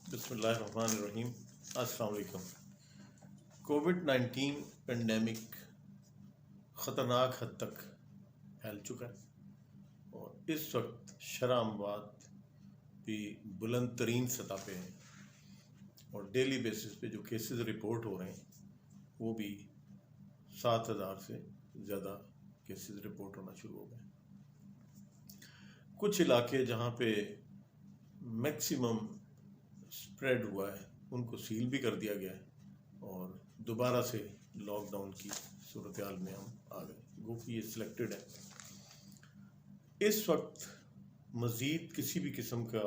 बिस्मिल्लाहिर्रहमानिर्रहीम। अस्सलाम वालेकुम। कोविड-19 पेंडेमिक ख़तरनाक हद तक फैल चुका है और इस वक्त शरह अमवात भी बुलंद तरीन सतह पे हैं और डेली बेसिस पे जो केसेस रिपोर्ट हो रहे हैं वो भी 7,000 से ज़्यादा केसेस रिपोर्ट होना शुरू हो गए। कुछ इलाके जहाँ पे मैक्सिमम स्प्रेड हुआ है उनको सील भी कर दिया गया है और दोबारा से लॉकडाउन की सूरत हाल में हम आ गए, वो कि ये सिलेक्टेड है। इस वक्त मज़ीद किसी भी किस्म का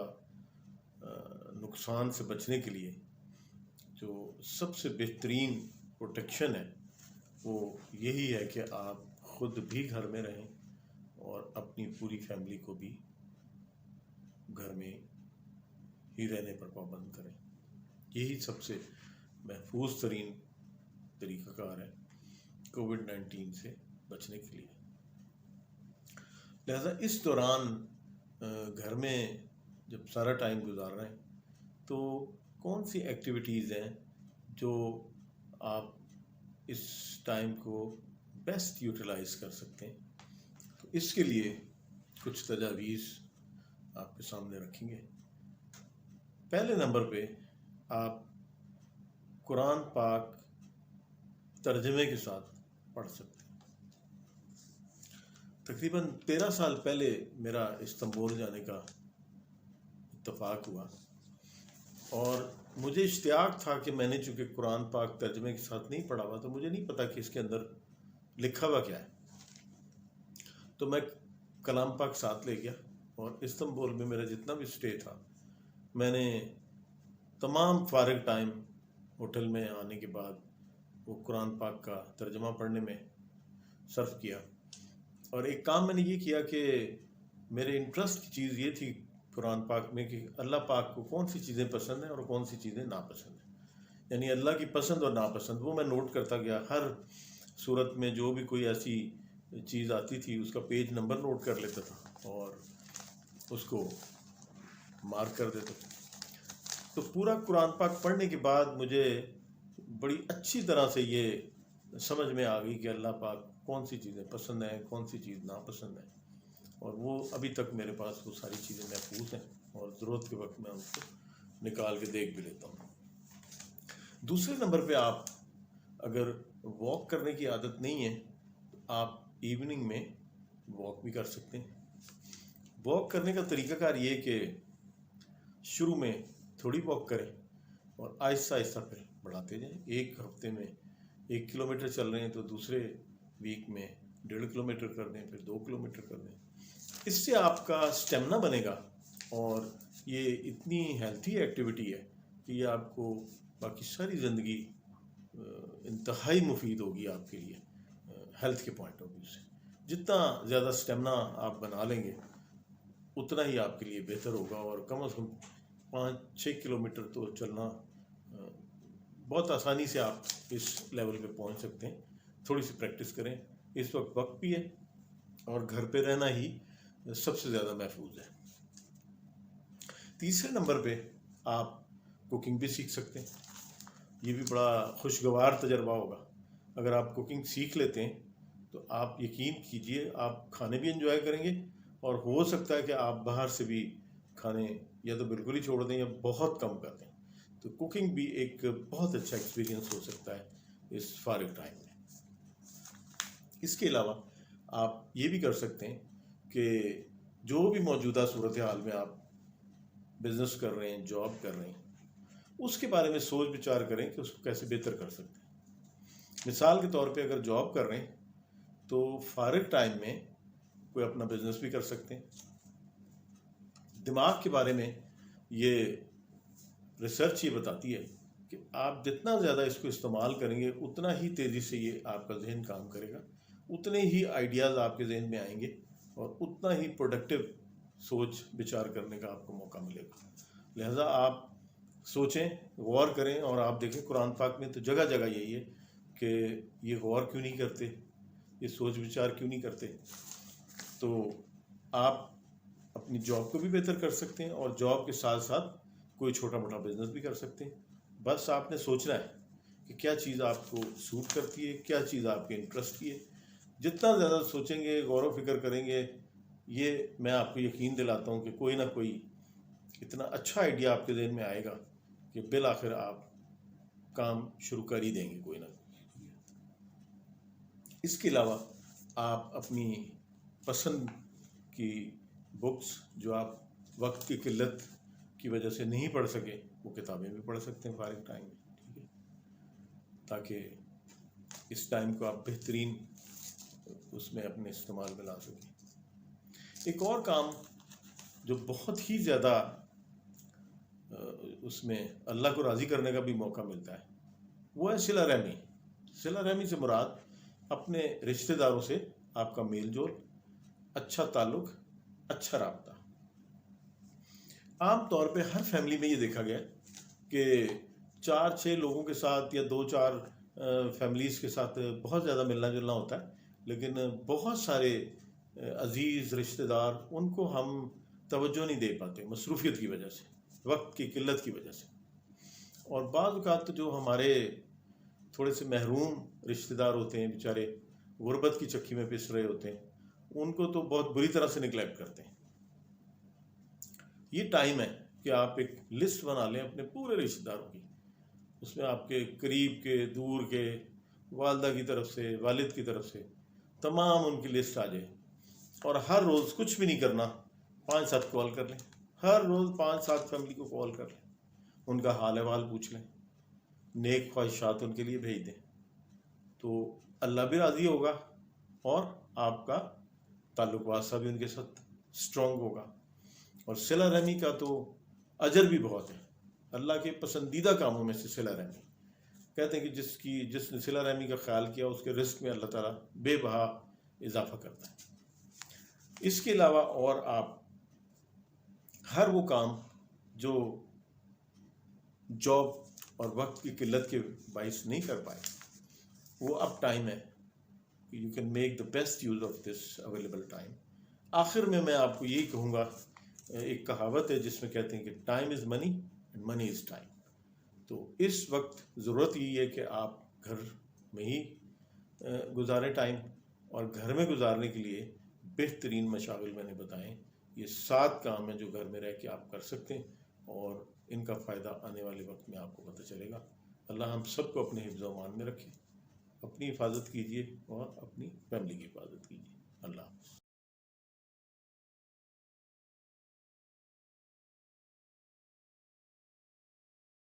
नुकसान से बचने के लिए जो सबसे बेहतरीन प्रोटेक्शन है वो यही है कि आप ख़ुद भी घर में रहें और अपनी पूरी फैमिली को भी घर में ही रहने पर पाबंद करें। यही सबसे महफूज तरीन तरीक़ाकार है कोविड-19 से बचने के लिए। लिहाजा इस दौरान घर में जब सारा टाइम गुजार रहे हैं तो कौन सी एक्टिविटीज़ हैं जो आप इस टाइम को बेस्ट यूटिलाइज़ कर सकते हैं, तो इसके लिए कुछ तजावीज़ आपके सामने रखेंगे। पहले नंबर पे आप कुरान पाक तर्जमे के साथ पढ़ सकते हैं। तकरीबन 13 साल पहले मेरा इस्तांबुल जाने का इत्तफाक हुआ और मुझे इश्तियाक था कि मैंने चूँकि कुरान पाक तर्जमे के साथ नहीं पढ़ा हुआ तो मुझे नहीं पता कि इसके अंदर लिखा हुआ क्या है, तो मैं कलाम पाक साथ ले गया और इस्तांबुल में मेरा जितना भी स्टे था मैंने तमाम फारिग टाइम होटल में आने के बाद वो कुरान पाक का तर्जमा पढ़ने में सर्फ किया। और एक काम मैंने ये किया कि मेरे इंटरेस्ट की चीज़ ये थी कुरान पाक में कि अल्लाह पाक को कौन सी चीज़ें पसंद हैं और कौन सी चीज़ें नापसंद हैं, यानी अल्लाह की पसंद और नापसंद वो मैं नोट करता गया। हर सूरत में जो भी कोई ऐसी चीज़ आती थी उसका पेज नंबर नोट कर लेता था और उसको मार्क कर देता था। तो पूरा कुरान पाक पढ़ने के बाद मुझे बड़ी अच्छी तरह से ये समझ में आ गई कि अल्लाह पाक कौन सी चीज़ें पसंद हैं, कौन सी चीज़ नापसंद है, और वो अभी तक मेरे पास वो सारी चीज़ें महफूज हैं और ज़रूरत के वक्त मैं उनको निकाल के देख भी लेता हूँ। दूसरे नंबर पे आप अगर वॉक करने की आदत नहीं है तो आप इवनिंग में वॉक भी कर सकते हैं। वॉक करने का तरीक़ाकार ये कि शुरू में थोड़ी वॉक करें और आहिस्ता आहिस्ता फिर बढ़ाते जाएं। एक हफ्ते में 1 किलोमीटर चल रहे हैं तो दूसरे वीक में 1.5 किलोमीटर कर दें, फिर 2 किलोमीटर कर दें। इससे आपका स्टेमिना बनेगा और ये इतनी हेल्थी एक्टिविटी है कि ये आपको बाकी सारी ज़िंदगी इंतहाई मुफीद होगी आपके लिए हेल्थ के पॉइंट ऑफ व्यू से। जितना ज़्यादा स्टेमिना आप बना लेंगे उतना ही आपके लिए बेहतर होगा और कम से कम 5-6 किलोमीटर तो चलना बहुत आसानी से आप इस लेवल पे पहुंच सकते हैं। थोड़ी सी प्रैक्टिस करें। इस वक्त भी है और घर पे रहना ही सबसे ज़्यादा महफूज है। तीसरे नंबर पे आप कुकिंग भी सीख सकते हैं। ये भी बड़ा खुशगवार तजर्बा होगा। अगर आप कुकिंग सीख लेते हैं तो आप यकीन कीजिए आप खाने भी एंजॉय करेंगे और हो सकता है कि आप बाहर से भी खाने या तो बिल्कुल ही छोड़ दें या बहुत कम कर दें। तो कुकिंग भी एक बहुत अच्छा एक्सपीरियंस हो सकता है इस फारिग टाइम में। इसके अलावा आप ये भी कर सकते हैं कि जो भी मौजूदा सूरत हाल में आप बिज़नेस कर रहे हैं, जॉब कर रहे हैं, उसके बारे में सोच विचार करें कि उसको कैसे बेहतर कर सकते हैं। मिसाल के तौर पे अगर जॉब कर रहे हैं तो फारिग टाइम में कोई अपना बिज़नेस भी कर सकते हैं। दिमाग के बारे में ये रिसर्च ये बताती है कि आप जितना ज़्यादा इसको इस्तेमाल करेंगे उतना ही तेज़ी से ये आपका जहन काम करेगा, उतने ही आइडियाज़ आपके जहन में आएंगे اور اتنا ہی پروڈکٹیو سوچ بچار کرنے کا آپ کو موقع ملے گا. لہٰذا آپ سوچیں، غور کریں، اور آپ دیکھیں قرآن پاک میں تو جگہ جگہ یہی ہے کہ یہ غور کیوں نہیں کرتے، یہ سوچ بچار کیوں نہیں کرتے. تو آپ اپنی جاب کو بھی بہتر کر سکتے ہیں اور جاب کے ساتھ ساتھ کوئی چھوٹا موٹا بزنس بھی کر سکتے ہیں. بس آپ نے سوچنا ہے کہ کیا چیز آپ کو سوٹ کرتی ہے، کیا چیز آپ کے انٹرسٹ کی ہے. جتنا زیادہ سوچیں گے، غور و فکر کریں گے، یہ میں آپ کو یقین دلاتا ہوں کہ کوئی نہ کوئی اتنا اچھا آئیڈیا آپ کے ذہن میں آئے گا کہ بالآخر آپ کام شروع کر ہی دیں گے کوئی نہ کوئی. اس کے علاوہ آپ اپنی پسند کی بکس جو آپ وقت کی قلت کی وجہ سے نہیں پڑھ سکے، وہ کتابیں بھی پڑھ سکتے ہیں فارغ ٹائم میں، ٹھیک ہے، تاکہ اس ٹائم کو آپ بہترین اس میں اپنے استعمال میں لا سکیں. ایک اور کام جو بہت ہی زیادہ اس میں اللہ کو راضی کرنے کا بھی موقع ملتا ہے، وہ ہے صلہ رحمی. صلہ رحمی سے مراد اپنے رشتہ داروں سے آپ کا میل جول، اچھا تعلق، اچھا رابطہ. عام طور پہ ہر فیملی میں یہ دیکھا گیا کہ 4-6 لوگوں کے ساتھ یا 2-4 فیملیز کے ساتھ بہت زیادہ ملنا جلنا ہوتا ہے، لیکن بہت سارے عزیز رشتہ دار ان کو ہم توجہ نہیں دے پاتے مصروفیت کی وجہ سے، وقت کی قلت کی وجہ سے. اور بعض اوقات جو ہمارے تھوڑے سے محروم رشتہ دار ہوتے ہیں، بیچارے غربت کی چکی میں پس رہے ہوتے ہیں، ان کو تو بہت بری طرح سے نگلیکٹ کرتے ہیں. یہ ٹائم ہے کہ آپ ایک لسٹ بنا لیں اپنے پورے رشتہ داروں کی. اس میں آپ کے قریب کے، دور کے، والدہ کی طرف سے، والد کی طرف سے تمام ان کی لسٹ آ جائے. اور ہر روز کچھ بھی نہیں کرنا، 5-7 کال کر لیں. ہر روز 5-7 فیملی کو کال کر لیں، ان کا حال احوال پوچھ لیں، نیک خواہشات ان کے لیے بھیج دیں. تو اللہ بھی راضی ہوگا اور آپ کا تعلق واسطہ بھی ان کے ساتھ اسٹرانگ ہوگا. اور صلہ رحمی کا تو اجر بھی بہت ہے. اللہ کے پسندیدہ کاموں میں سے صلہ رحمی، کہتے ہیں کہ جس نے صلہ رحمی کا خیال کیا اس کے رزق میں اللہ تعالیٰ بے بہا اضافہ کرتا ہے. اس کے علاوہ اور آپ ہر وہ کام جو جاب اور وقت کی قلت کے باعث نہیں کر پائے، وہ اب ٹائم ہے کہ you can make the best use of this available time. آخر میں آپ کو یہی کہوں گا، ایک کہاوت ہے جس میں کہتے ہیں کہ time is money and money is time. تو اس وقت ضرورت یہی ہے کہ آپ گھر میں ہی گزاریں ٹائم، اور گھر میں گزارنے کے لیے بہترین مشاغل میں نے بتائیں. یہ 7 کام ہیں جو گھر میں رہ کے آپ کر سکتے ہیں، اور ان کا فائدہ آنے والے وقت میں آپ کو پتہ چلے گا. اللہ ہم سب کو اپنے حفظ و امان میں رکھے. اپنی حفاظت کیجیے اور اپنی فیملی کی حفاظت کیجیے. اللہ